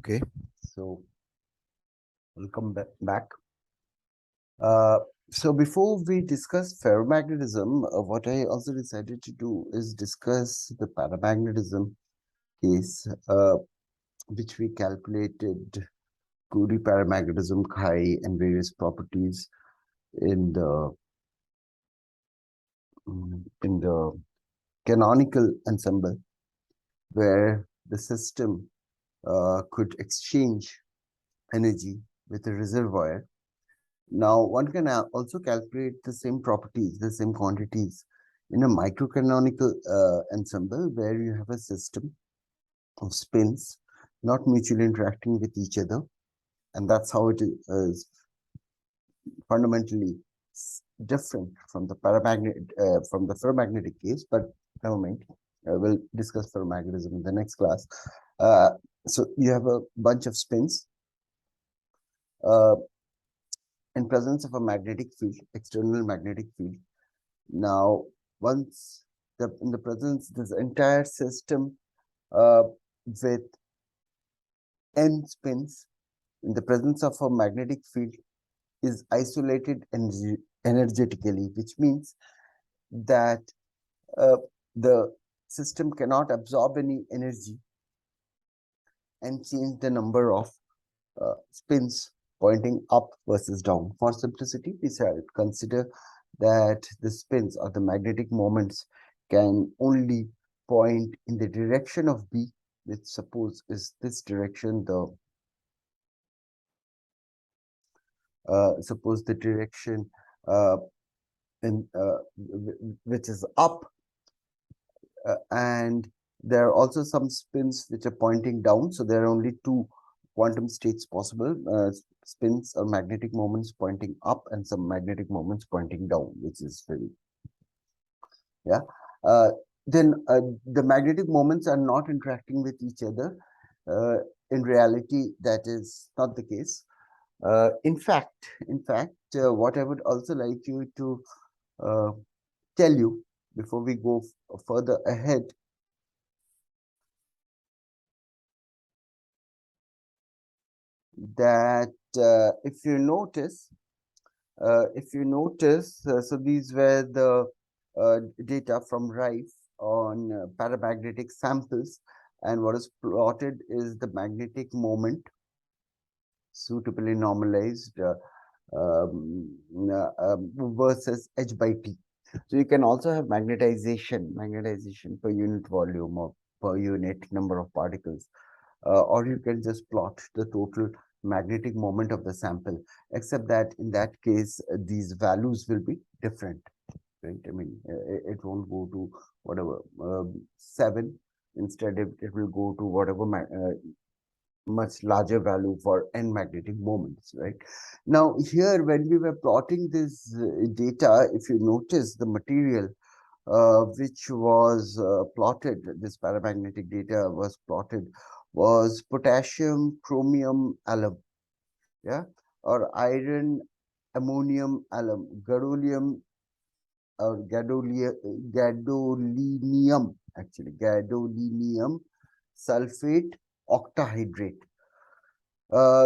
Okay, so welcome back. Uh, so before we discuss ferromagnetism, what I also decided to do is discuss the paramagnetism case, which we calculated Curie paramagnetism, chi, and various properties in the in the canonical ensemble, where the system could exchange energy with a reservoir. Now, one can also calculate the same properties, the same quantities in a microcanonical ensemble where you have a system of spins not mutually interacting with each other. And that's how it is fundamentally different from the from the ferromagnetic case, but never mind. We'll discuss ferromagnetism in the next class. So you have a bunch of spins in presence of a magnetic field, external magnetic field. Now, once in the presence, this entire system with n spins in the presence of a magnetic field is isolated energetically, which means that the system cannot absorb any energy and change the number of spins pointing up versus down. For simplicity, we shall consider that the spins or the magnetic moments can only point in the direction of B, which suppose is this direction, the suppose the direction in which is up, and there are also some spins which are pointing down. So there are only two quantum states possible, spins or magnetic moments pointing up and some magnetic moments pointing down, which is very, yeah. Then the magnetic moments are not interacting with each other. In reality, that is not the case. In fact, what I would also like you to tell you before we go further ahead, that if you notice, so these were the data from Rife on paramagnetic samples, and what is plotted is the magnetic moment suitably normalized versus h by t. So you can also have magnetization per unit volume or per unit number of particles, or you can just plot the total magnetic moment of the sample, except that in that case, these values will be different, right? I mean, it won't go to whatever 7. Instead, it will go to whatever much larger value for n magnetic moments, right? Now, here, when we were plotting this data, if you notice the material which was plotted, this paramagnetic data was plotted, was potassium, chromium, alum, yeah, or iron, ammonium, alum, gadolinium, or gadolinium, actually, gadolinium sulfate octahydrate.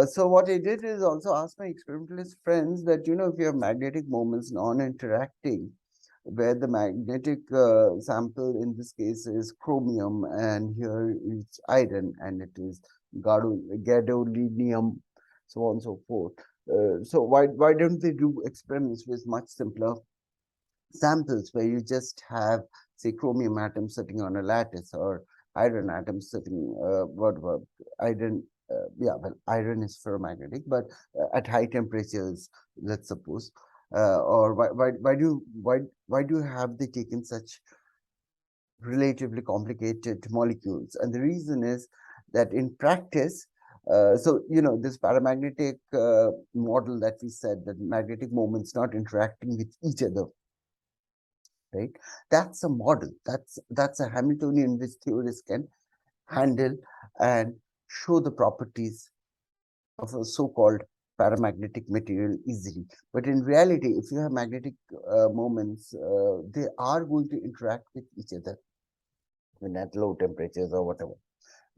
So what I did is also ask my experimentalist friends that, if you have magnetic moments non-interacting, where the magnetic sample in this case is chromium and here it's iron and it is gadolinium, so on and so forth. So why don't they do experiments with much simpler samples where you just have, say, chromium atoms sitting on a lattice or iron atoms sitting, iron, yeah, well, iron is ferromagnetic, but at high temperatures, let's suppose, or why do you have they taken such relatively complicated molecules? And the reason is that in practice, so this paramagnetic model that we said, that magnetic moments not interacting with each other, right? That's a model. That's a Hamiltonian which theorists can handle and show the properties of a so-called paramagnetic material easily. But in reality, if you have magnetic moments, they are going to interact with each other when at low temperatures or whatever,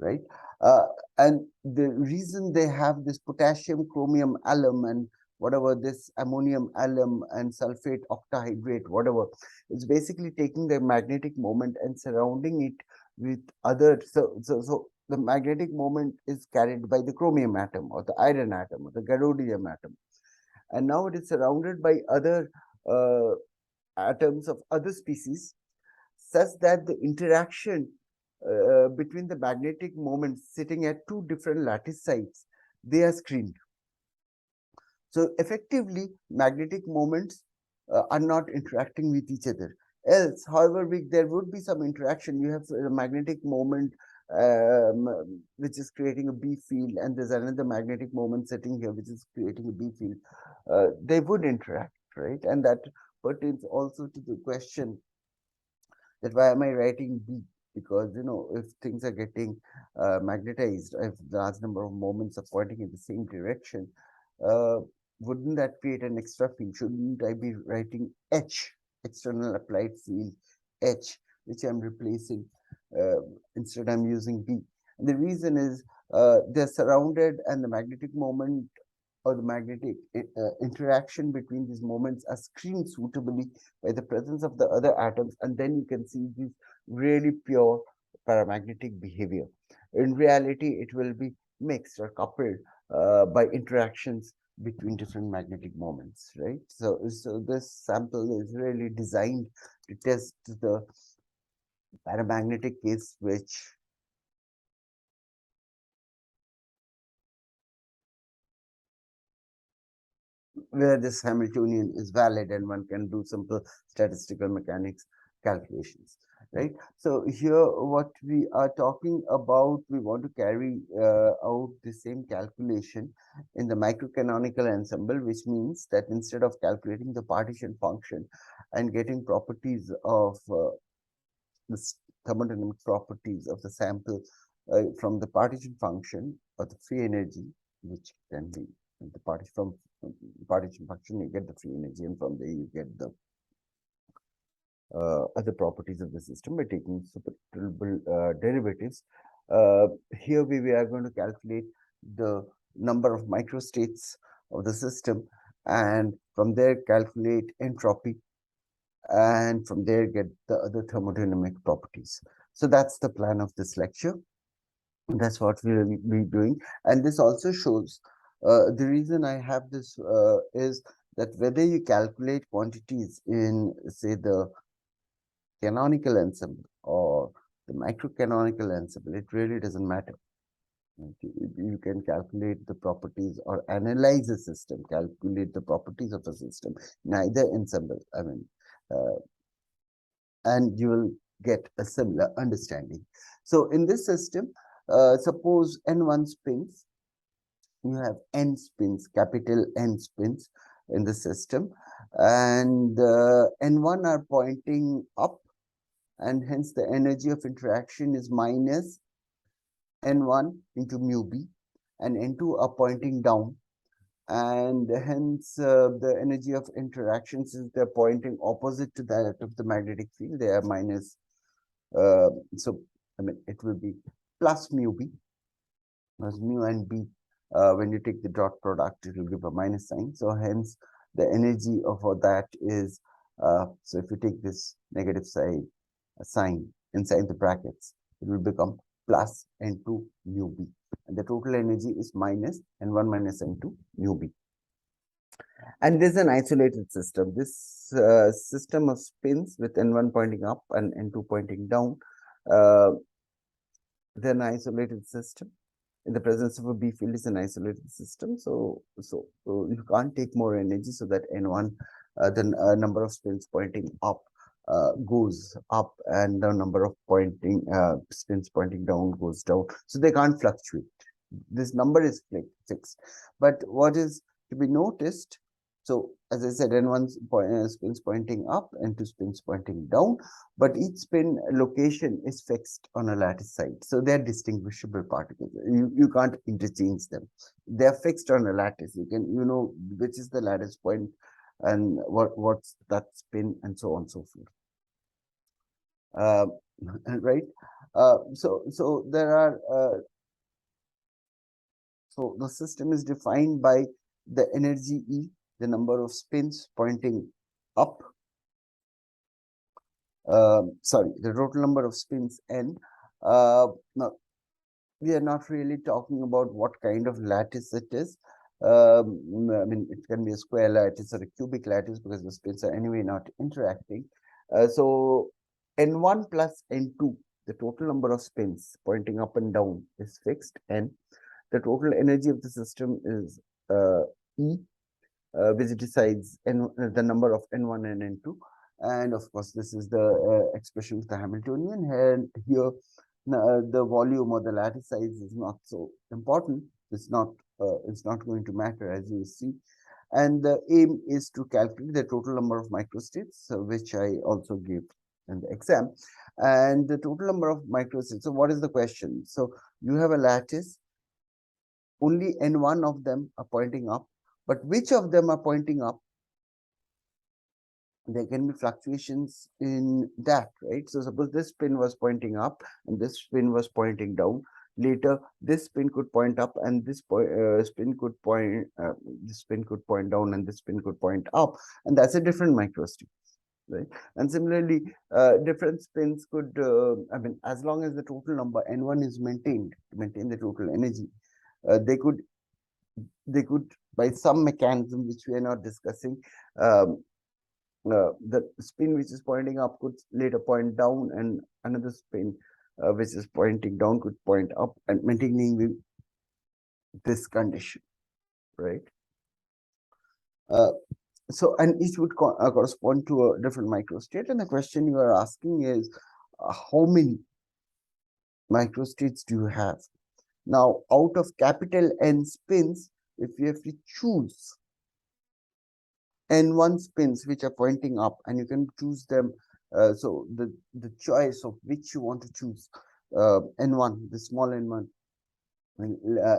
right? Uh, and the reason they have this potassium, chromium, alum, and whatever, this ammonium, alum, and sulfate octahydrate, whatever, it's basically taking the magnetic moment and surrounding it with other. So the magnetic moment is carried by the chromium atom or the iron atom or the gadolinium atom, and now it is surrounded by other uh, atoms of other species, such that the interaction between the magnetic moments sitting at two different lattice sites, they are screened. So effectively, magnetic moments are not interacting with each other. Else, however, there would be some interaction. You have a magnetic moment which is creating a B field, and there's another magnetic moment sitting here which is creating a B field. They would interact, right? And that pertains also to the question that why am I writing B? Because if things are getting magnetized, if large number of moments are pointing in the same direction, uh, wouldn't that create an extra field? Shouldn't I be writing H, external applied field H, which I'm replacing? Instead, I'm using B. And the reason is they're surrounded, and the magnetic moment or the magnetic interaction between these moments are screened suitably by the presence of the other atoms, and then you can see this really pure paramagnetic behavior. In reality, it will be mixed or coupled by interactions between different magnetic moments, right? So this sample is really designed to test the paramagnetic case, where this Hamiltonian is valid and one can do simple statistical mechanics calculations, right? So here what we are talking about, we want to carry out the same calculation in the microcanonical ensemble, which means that instead of calculating the partition function and getting properties of the thermodynamic properties of the sample from the partition function or the free energy, which can be the partition function, you get the free energy, and from there you get the other properties of the system by taking superable derivatives. Here we are going to calculate the number of microstates of the system, and from there calculate entropy, and from there get the other thermodynamic properties. So that's the plan of this lecture. That's what we will be doing. And this also shows the reason I have this is that whether you calculate quantities in, say, the canonical ensemble or the microcanonical ensemble, it really doesn't matter. You can calculate the properties or analyze a system, calculate the properties of a system, neither ensemble. Uh, and you will get a similar understanding. So in this system, suppose N1 spins, you have N spins, capital N spins in the system, and N1 are pointing up, and hence the energy of interaction is minus N1 into mu B, and N2 are pointing down, and hence the energy of interaction, since they're pointing opposite to that of the magnetic field, they are minus. So it will be plus mu B, because mu and B, when you take the dot product, it will give a minus sign. So hence the energy of that is, so if you take this negative side sign inside the brackets, it will become plus N2 mu B. And the total energy is minus N1 minus N2 mu B. And this is an isolated system. This system of spins with N1 pointing up and N2 pointing down, then isolated system. In the presence of a B field is an isolated system. So you can't take more energy, so that N1, the number of spins pointing up goes up, and the number of spins pointing down goes down. So they can't fluctuate. This number is fixed. But what is to be noticed, so as I said, N1 spins pointing up, N2 spins pointing down, but each spin location is fixed on a lattice side. So they're distinguishable particles. You can't interchange them. They're fixed on a lattice. You can, which is the lattice point and what's that spin and so on and so forth. Right. So there are so the system is defined by the energy E, the number of spins pointing up. Sorry, the total number of spins N. Now we are not really talking about what kind of lattice it is. I mean, it can be a square lattice or a cubic lattice because the spins are anyway not interacting. So N1 plus N2, the total number of spins pointing up and down is fixed, and the total energy of the system is E, which decides the number of N1 and N2. And of course, this is the expression of the Hamiltonian. And here, the volume or the lattice size is not so important. It's not going to matter, as you see. And the aim is to calculate the total number of microstates, which I also gave in the exam. And the total number of microstates. So what is the question? So you have a lattice, only N1 of them are pointing up, but which of them are pointing up? There can be fluctuations in that, right? So suppose this spin was pointing up and this spin was pointing down. Later, this spin could point up and this spin could point down and this spin could point up, and that's a different microstate, right? And similarly, different spins could, I mean, as long as the total number N1 is maintained, to maintain the total energy, they could by some mechanism which we are not discussing, the spin which is pointing up could later point down, and another spin which is pointing down could point up, and maintaining this condition, right? So, and each would correspond to a different microstate, and the question you are asking is, how many microstates do you have? Now, out of capital N spins, if you have to choose N1 spins which are pointing up, and you can choose them. So the choice of which you want to choose, N1, the small N1,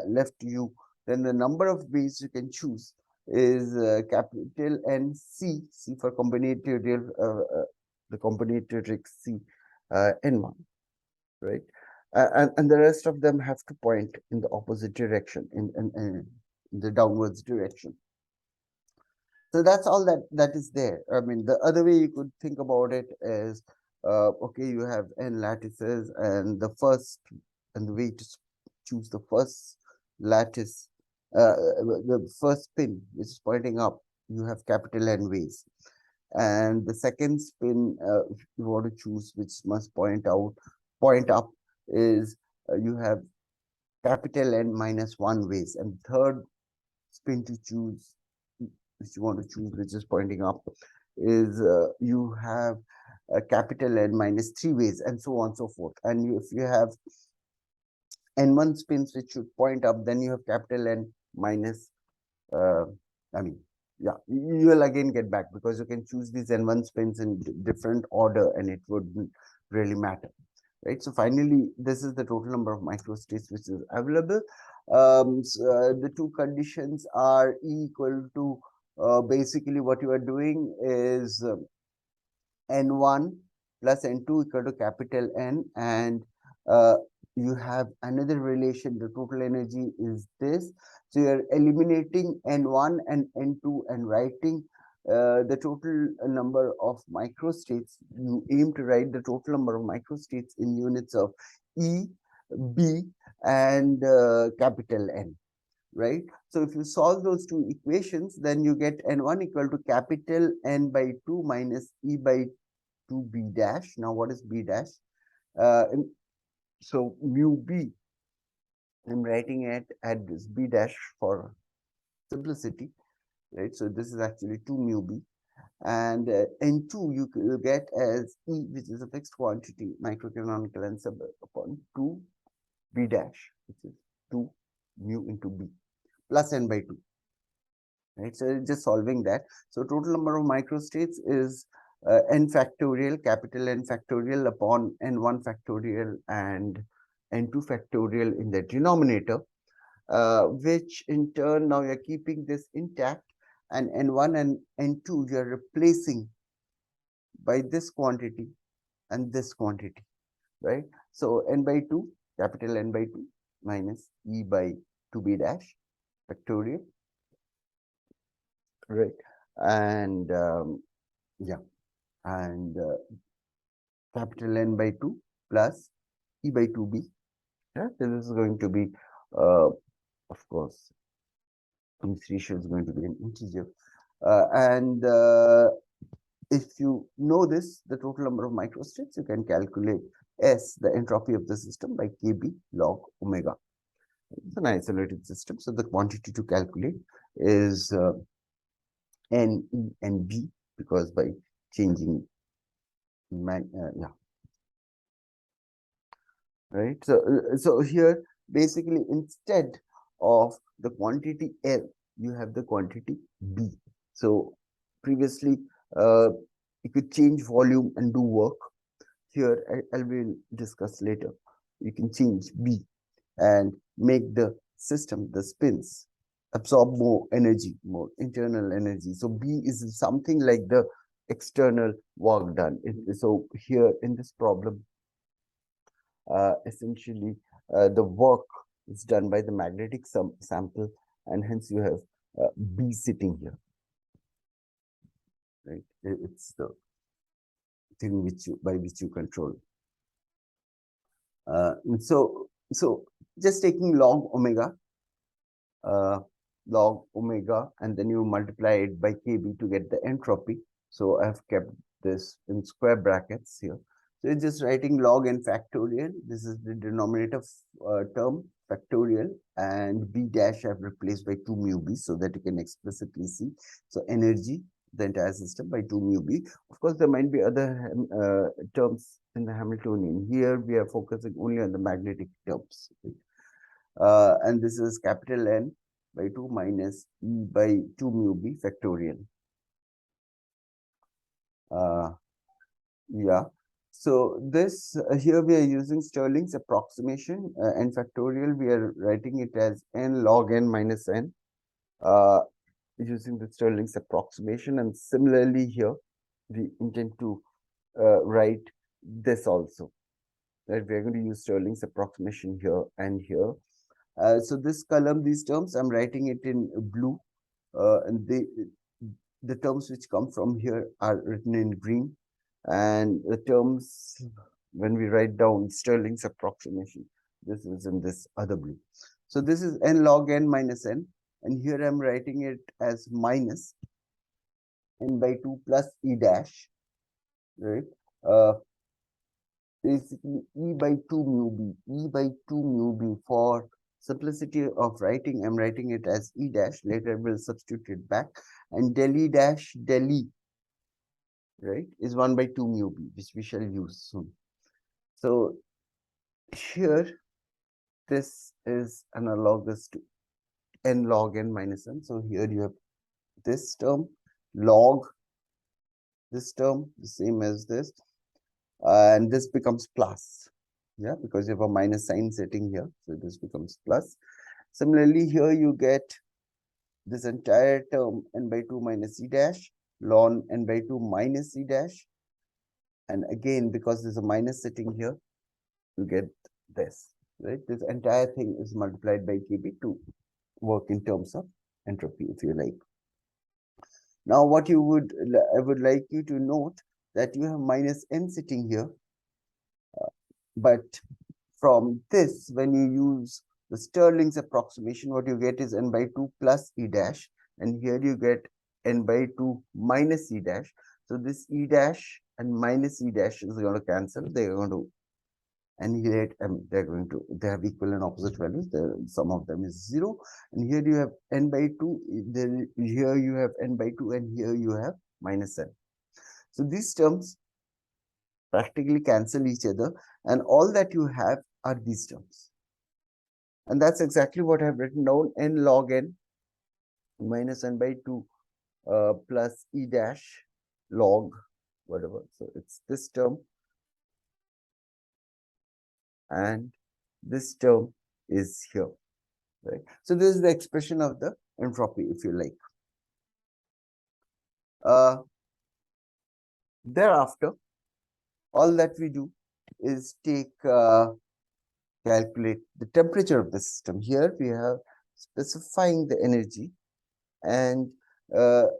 left to you. Then the number of ways you can choose is capital N C, C for combinatorial, the combinatoric C, N1, right? And the rest of them have to point in the opposite direction, in the downwards direction. So that's all that is there. I mean, the other way you could think about it is, okay, you have n lattices, and the way to choose the first lattice, the first spin which is pointing up, you have capital N ways, and the second spin, if you want to choose which must point up, is you have capital N minus 1 ways, and third spin to choose, which you want to choose, which is pointing up, is you have a capital N minus 3 ways, and so on and so forth. And if you have N1 spins which should point up, then you have capital N minus, I mean, yeah, you will again get back, because you can choose these N1 spins in different order and it wouldn't really matter, right? So finally, this is the total number of microstates which is available. So, the two conditions are E equal to, basically what you are doing is N1 plus N2 equal to capital N, and you have another relation, the total energy is this. So you are eliminating N1 and N2 and writing the total number of microstates. You aim to write the total number of microstates in units of E, B, and capital N, right? So if you solve those two equations, then you get N1 equal to capital N by 2 minus E by 2 B dash. Now, what is B dash? So mu B, I'm writing it at this B dash for simplicity, right? So this is actually 2 mu B. And N2 you get as E, which is a fixed quantity, microcanonical ensemble, upon 2 B dash, which is 2 mu into B, plus N by 2. Right, so just solving that. So total number of microstates is n factorial, capital N factorial upon n1 factorial and n2 factorial in the denominator, which in turn, now you're keeping this intact, and n1 and n2 you're replacing by this quantity and this quantity, right? So n by 2, capital N by 2 minus E by 2b dash factorial, right? And yeah, and capital N by 2 plus E by 2b. Yeah, this is going to be, of course, this ratio is going to be an integer. And if you know this, the total number of microstates, you can calculate S, the entropy of the system, by Kb log omega. It's an isolated system, so the quantity to calculate is N, E, and B, because by changing, yeah, right? So here, basically, instead of the quantity L, you have the quantity B. So previously, you could change volume and do work. Here, I will discuss later. You can change B and make the system, the spins, absorb more energy, more internal energy. So B is something like the external work done. So here in this problem, essentially the work is done by the magnetic sample, and hence you have B sitting here, right? It's the thing which you, by which you control. So just taking log omega, uh, and then you multiply it by Kb to get the entropy. So I've kept this in square brackets here. So it's just writing log n factorial. This is the denominator term factorial, and b dash I've replaced by 2 mu b so that you can explicitly see. So energy, the entire system, by 2 mu b. Of course, there might be other terms in the Hamiltonian. Here we are focusing only on the magnetic terms. Right? And this is capital N by 2 minus E by 2 mu b factorial. Yeah. So this here we are using Stirling's approximation, n factorial. We are writing it as n log n minus n, using the Stirling's approximation. And similarly here, we intend to write this also. Right, we are going to use Stirling's approximation here and here. So this column, these terms, I'm writing it in blue, and the terms which come from here are written in green, and the terms when we write down Stirling's approximation, this is in this other blue. So this is n log n minus n, and here I'm writing it as minus n by 2 plus E dash, right? Basically E by 2 mu b, E by 2 mu b. For simplicity of writing, I'm writing it as E dash. Later we'll substitute it back. And del E dash del E, right, is 1 by 2 mu b, which we shall use soon. So here, this is analogous to n log n minus n. So here you have this term, log this term, the same as this, and this becomes plus. Yeah, because you have a minus sign sitting here, so this becomes plus. Similarly, here you get this entire term n by 2 minus E dash, ln n by 2 minus E dash, and again, because there's a minus sitting here, you get this, right? This entire thing is multiplied by Kb to work in terms of entropy, if you like. Now, what I would like you to note that you have minus n sitting here, but from this, when you use the Stirling's approximation, what you get is n by 2 plus E dash, and here you get n by 2 minus E dash. So this E dash and minus E dash is going to cancel. They're going to annihilate, and they have equal and opposite values. The sum of them is 0. And here you have n by 2, then here you have n by 2, and here you have minus n. So these terms practically cancel each other, and all that you have are these terms. And that's exactly what I've written down, n log n minus n by 2 plus E dash log whatever. So it's this term, and this term is here, right? So this is the expression of the entropy, if you like. Thereafter, all that we do is calculate the temperature of the system. Here we have specifying the energy, and the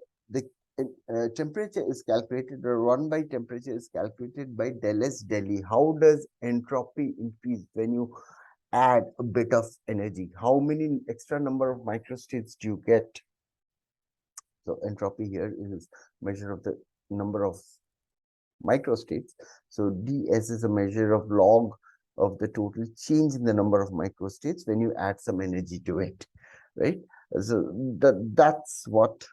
temperature is calculated, or 1 by temperature is calculated by del S del E. How does entropy increase when you add a bit of energy? How many extra number of microstates do you get? So entropy here is measure of the number of microstates. So ds is a measure of log of the total change in the number of microstates when you add some energy to it, right? So that's what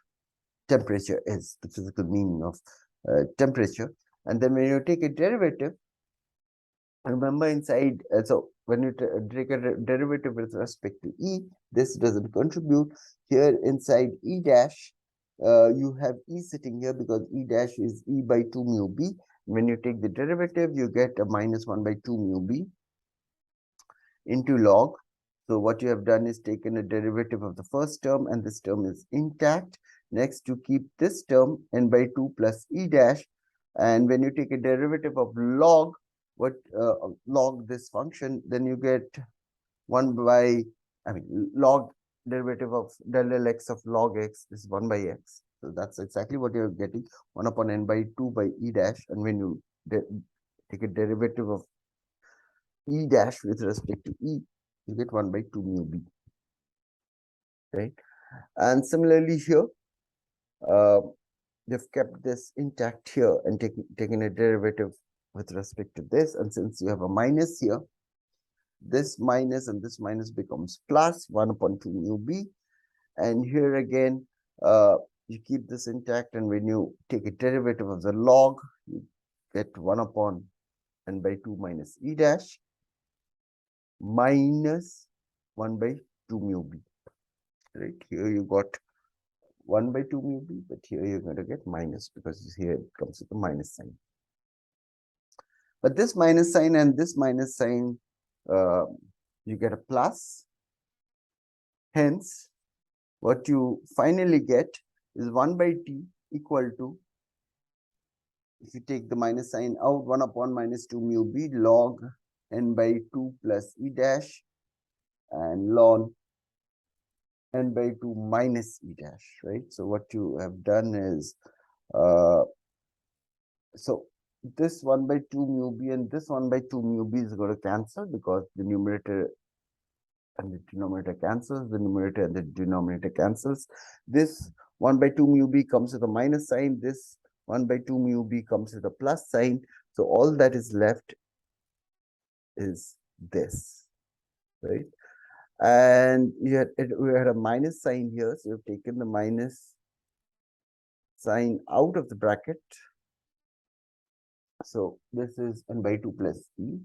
temperature is, the physical meaning of temperature. And then when you take a derivative, remember inside, so when you take a derivative with respect to E, this doesn't contribute. Here inside E dash, you have E sitting here because E dash is E by 2 mu B. When you take the derivative, you get a minus 1 by 2 mu B into log. So what you have done is taken a derivative of the first term, and this term is intact. Next, you keep this term n by 2 plus E dash. And when you take a derivative of log, log this function, then you get 1 by, log derivative of del L x of log x is 1 by x. So that's exactly what you're getting, 1 upon n by 2 by E dash. And when you take a derivative of E dash with respect to E, you get 1 by 2 mu B, right? And similarly here, they've kept this intact here and taken a derivative with respect to this. And since you have a minus here, this minus and this minus becomes plus 1 upon 2 mu B. And here again, you keep this intact, and when you take a derivative of the log, you get 1 upon n by 2 minus E dash minus 1 by 2 mu B, right? Here you got 1 by 2 mu B, but here you're going to get minus because here it comes with a minus sign. But this minus sign and this minus sign, you get a plus. Hence, what you finally get is 1 by t equal to, if you take the minus sign out, 1 upon minus 2 mu B log n by 2 plus E dash and ln n by 2 minus E dash, right? So what you have done is, so this 1 by 2 mu B and this 1 by 2 mu B is going to cancel because the numerator and the denominator cancels, the numerator and the denominator cancels. This 1 by 2 mu B comes with a minus sign, this 1 by 2 mu B comes with a plus sign. So all that is left is this, right? And we had a minus sign here, so we've taken the minus sign out of the bracket. So this is n by 2 plus E,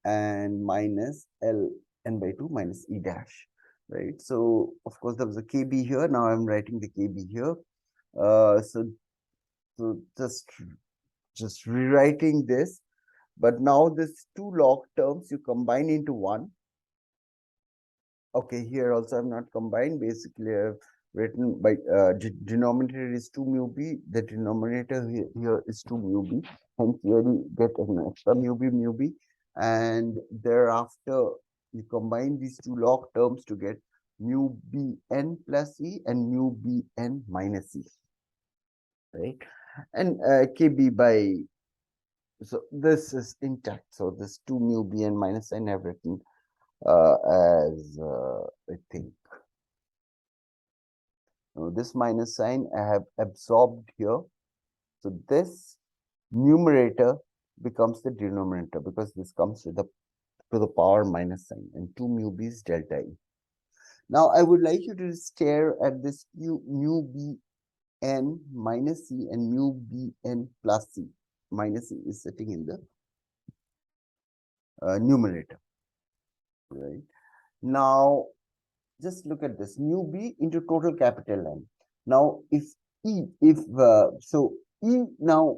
and minus L n by 2 minus E dash, right? So of course there was a KB here. Now I'm writing the KB here. So just rewriting this, but now this two log terms you combine into one. Okay, here also I'm not combined. Basically, I've written by denominator is 2 mu B, the denominator here is 2 mu B. Hence, here you get an extra mu B, and thereafter you combine these two log terms to get mu Bn plus E and mu Bn minus E, right? And Kb by, so this is intact. So this 2 mu Bn minus N I've written as I think this minus sign I have absorbed here. So this numerator becomes the denominator because this comes to the power minus sign, and 2 mu B is delta E. Now I would like you to stare at this mu Bn minus C and mu Bn plus C. Minus C is sitting in the numerator, right? Now just look at this, mu B into total capital N. Now if so E now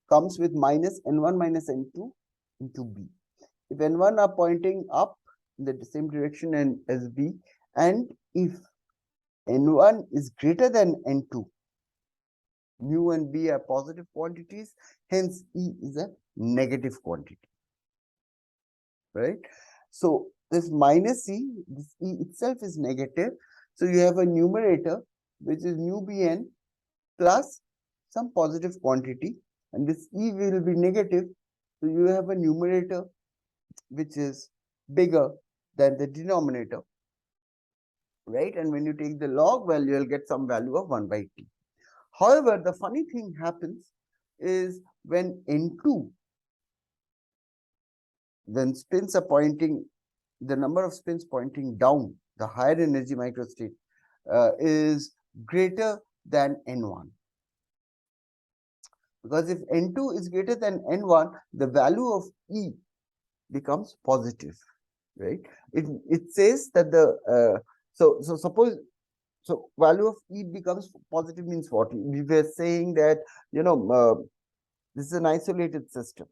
comes with minus N1 minus N2 into B. If N1 are pointing up in the same direction as B, and if N1 is greater than N2, mu and b are positive quantities, hence E is a negative quantity, right? So this minus E, this E itself is negative. So you have a numerator which is mu Bn plus some positive quantity, and this E will be negative. So you have a numerator which is bigger than the denominator, right? And when you take the log value, you'll get some value of 1 by T. However, the funny thing happens is when N2, when spins are pointing, the number of spins pointing down, the higher energy microstate is greater than N1. Because if N2 is greater than N1, the value of E becomes positive, right? It says that the so suppose, so value of E becomes positive means what? We were saying that, this is an isolated system.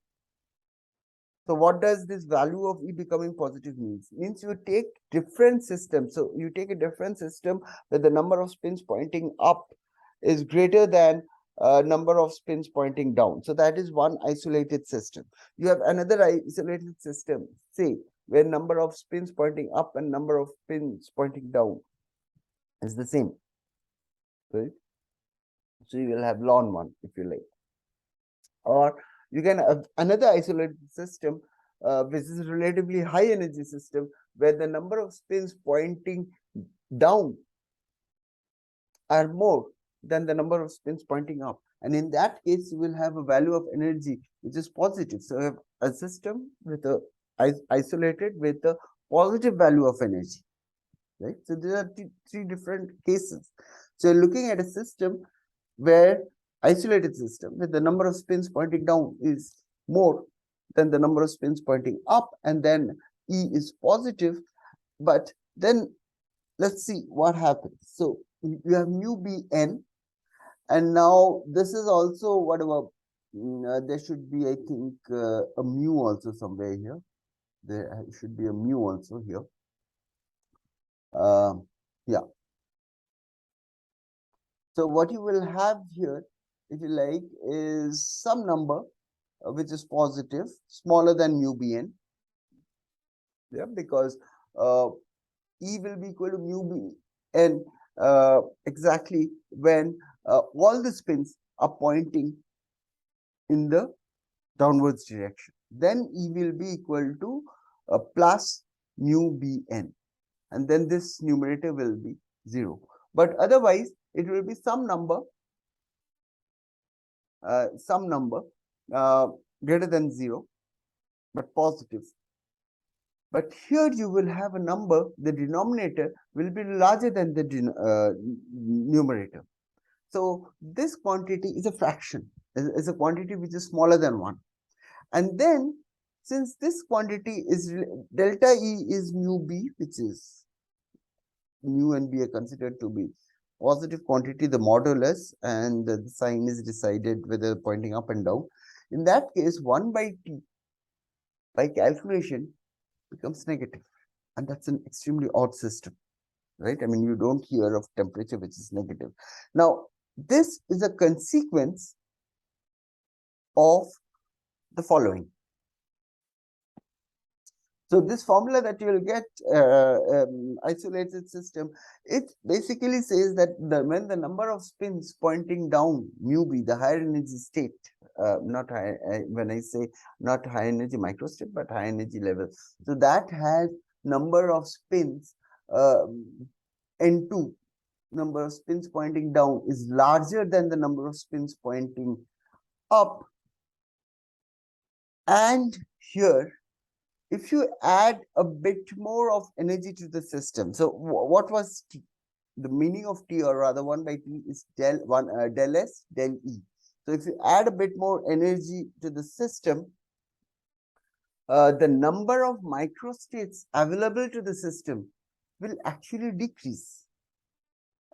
So what does this value of E becoming positive means? Means you take different systems. So you take a different system where the number of spins pointing up is greater than number of spins pointing down. So that is one isolated system. You have another isolated system, say, where number of spins pointing up and number of spins pointing down is the same, right? So you will have ln one if you like. Or you can have another isolated system, which is a relatively high energy system, where the number of spins pointing down are more than the number of spins pointing up. And in that case, you will have a value of energy which is positive. So you have a system with a isolated with a positive value of energy, right? So there are three different cases. So you're looking at a system where isolated system with the number of spins pointing down is more than the number of spins pointing up, and then E is positive. But then let's see what happens. So you have mu Bn, and now this is also whatever, there should be, I think, a mu also somewhere here. There should be a mu also here. Yeah. So what you will have here, if you like, is some number which is positive, smaller than mu Bn. Yeah, because E will be equal to mu Bn exactly when all the spins are pointing in the downwards direction. Then E will be equal to plus mu Bn, and then this numerator will be 0. But otherwise, it will be some number greater than 0, but positive. But here you will have a number, the denominator will be larger than the numerator. So this quantity is a fraction, is a quantity which is smaller than 1. And then, since this quantity is delta E is mu B, which is mu and B are considered to be positive quantity, the modulus, and the sign is decided whether pointing up and down. In that case, 1 by T by calculation becomes negative, and that's an extremely odd system, right? I mean, you don't hear of temperature which is negative. Now, this is a consequence of the following. So this formula that you will get, isolated system, it basically says that when the number of spins pointing down, mu B, the higher energy state, not high, when I say not high energy microstate, but high energy level. So that has number of spins, N2, number of spins pointing down is larger than the number of spins pointing up. And here, if you add a bit more of energy to the system, so what was T? The meaning of T, or rather 1 by T, is del S del E. So if you add a bit more energy to the system, the number of microstates available to the system will actually decrease.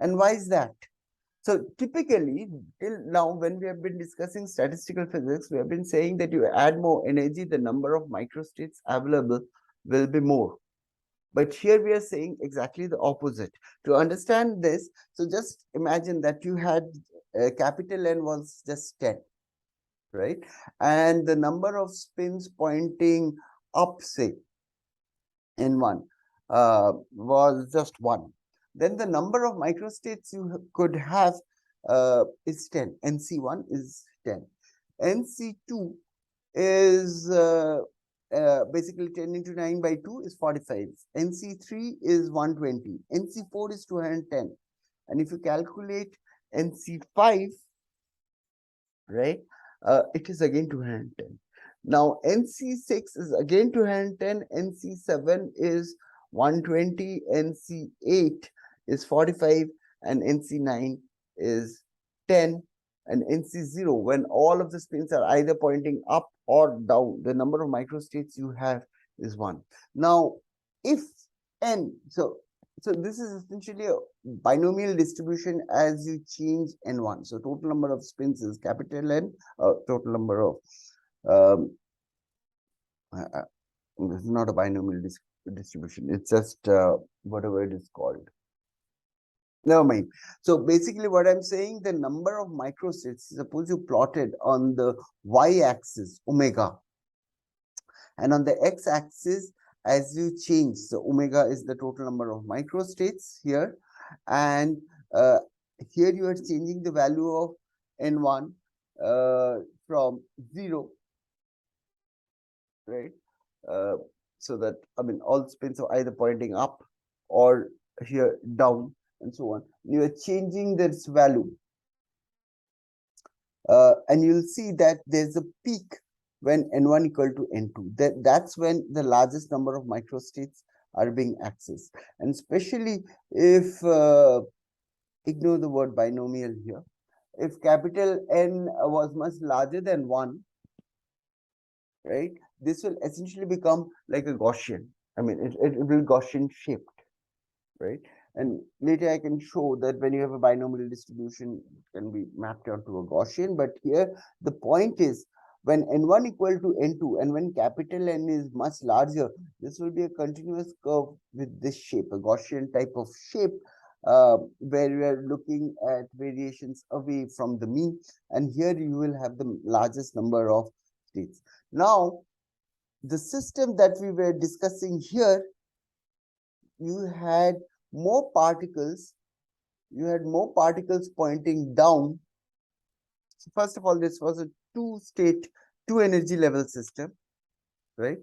And why is that? So typically, till now, when we have been discussing statistical physics, we have been saying that you add more energy, the number of microstates available will be more. But here we are saying exactly the opposite. To understand this, so just imagine that you had capital N was just 10, right? And the number of spins pointing up, say, N1 was just 1. Then the number of microstates you could have is 10. NC1 is 10. NC2 is basically 10 into 9 by 2 is 45. NC3 is 120. NC4 is 210. And if you calculate NC5, right, it is again 210. Now, NC6 is again 210, NC7 is 120, NC8 is 45, and NC9 is 10, and NC0, when all of the spins are either pointing up or down, the number of microstates you have is 1. Now, if n, so this is essentially a binomial distribution as you change n1. So total number of spins is capital N, total number of this is not a binomial distribution. It's just whatever it is called. Never mind. So basically what I'm saying, the number of microstates, suppose you plotted on the y-axis omega, and on the x-axis, as you change, so omega is the total number of microstates here, and here you are changing the value of n1 from 0, right? So that, I mean, all spins are either pointing up or here down and so on. You are changing this value, and you'll see that there's a peak when n1 equal to n2. That's when the largest number of microstates are being accessed. And especially if, ignore the word binomial here, if capital N was much larger than 1, right, this will essentially become like a Gaussian. I mean, it will Gaussian shaped, right? And later I can show that when you have a binomial distribution, it can be mapped onto a Gaussian. But here the point is, when n1 equal to n2 and when capital N is much larger, this will be a continuous curve with this shape, a Gaussian type of shape, where we are looking at variations away from the mean. And here you will have the largest number of states. Now, the system that we were discussing here, you had more particles, pointing down. So first of all, this was a two-state, two-energy level system, right?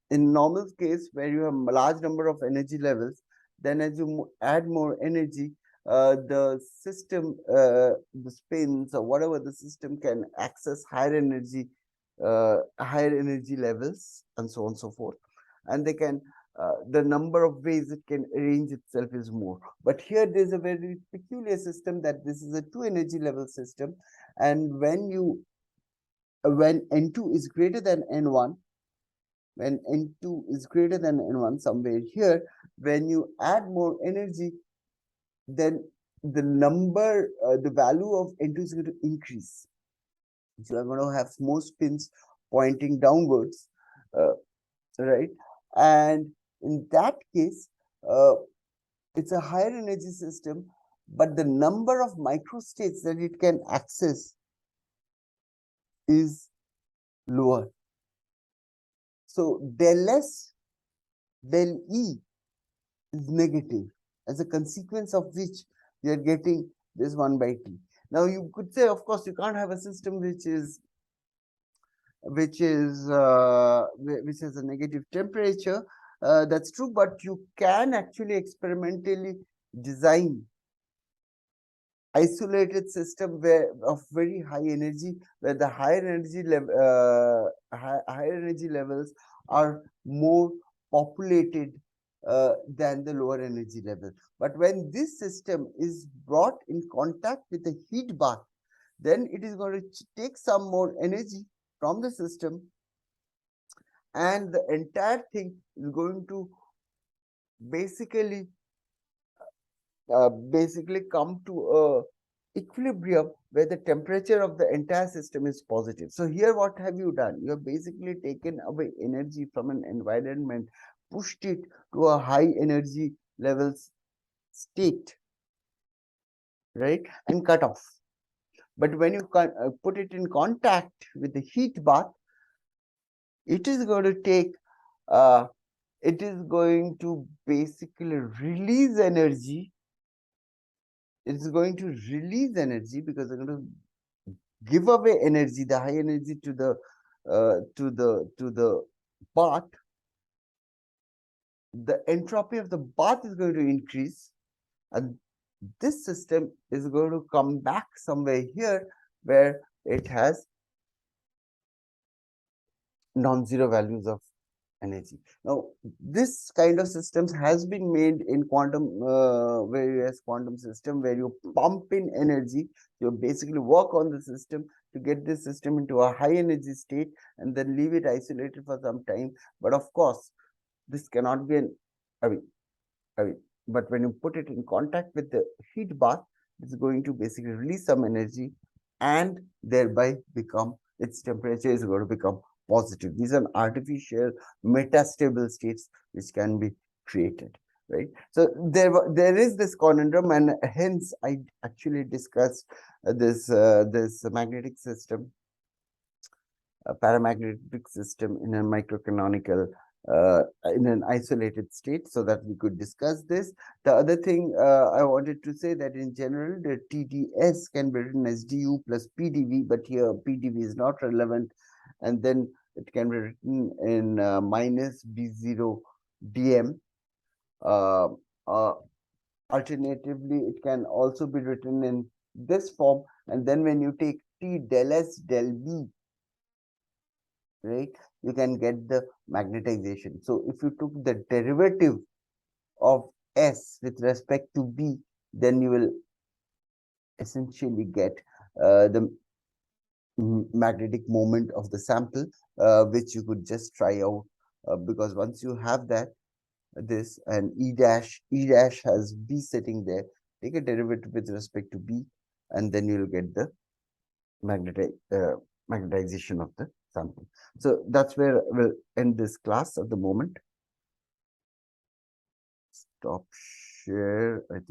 In normal case, where you have a large number of energy levels, then as you add more energy, the system, the spins or whatever, the system can access higher energy levels and so on and so forth. And they can, the number of ways it can arrange itself is more. But here there's a very peculiar system that this is a two energy level system. And when n2 is greater than n1, when n2 is greater than n1 somewhere here, when you add more energy, then the number, the value of n2 is going to increase. So I'm going to have more spins pointing downwards, right? And in that case, it's a higher energy system, but the number of microstates that it can access is lower. So del S, del E is negative, as a consequence of which we are getting this 1 by T. Now you could say, of course, you can't have a system which has a negative temperature. That's true, but you can actually experimentally design isolated system where of very high energy, where the higher energy levels are more populated than the lower energy level. But when this system is brought in contact with a heat bath, then it is going to take some more energy from the system, and the entire thing is going to basically come to a equilibrium where the temperature of the entire system is positive. So here what have you done? You have basically taken away energy from an environment, pushed it to a high energy levels state, right, and cut off. But when you put it in contact with the heat bath, it is going to take, it is going to basically release energy. It's going to release energy because it's going to give away energy, the high energy to the bath. The entropy of the bath is going to increase, and this system is going to come back somewhere here where it has non-zero values of energy. Now, this kind of systems has been made in quantum, various quantum system where you pump in energy. You basically work on the system to get this system into a high energy state and then leave it isolated for some time. But of course, this cannot be an, I mean, but when you put it in contact with the heat bath, it's going to basically release some energy and thereby become, its temperature is going to become positive. These are artificial metastable states which can be created, right? So there is this conundrum, and hence I actually discussed this magnetic system, a paramagnetic system in a microcanonical, in an isolated state, so that we could discuss this. The other thing I wanted to say that in general, the TDS can be written as du plus PdV, but here PdV is not relevant, and then it can be written in minus B0 dm. Uh, uh, Alternatively, it can also be written in this form, and then when you take T del S del B, right, you can get the magnetization. So if you took the derivative of S with respect to B, then you will essentially get the magnetic moment of the sample, which you could just try out, because once you have that, this and E dash has B sitting there, take a derivative with respect to B, and then you'll get the magnetization of the sample. So that's where we'll end this class at the moment. Stop share, I think.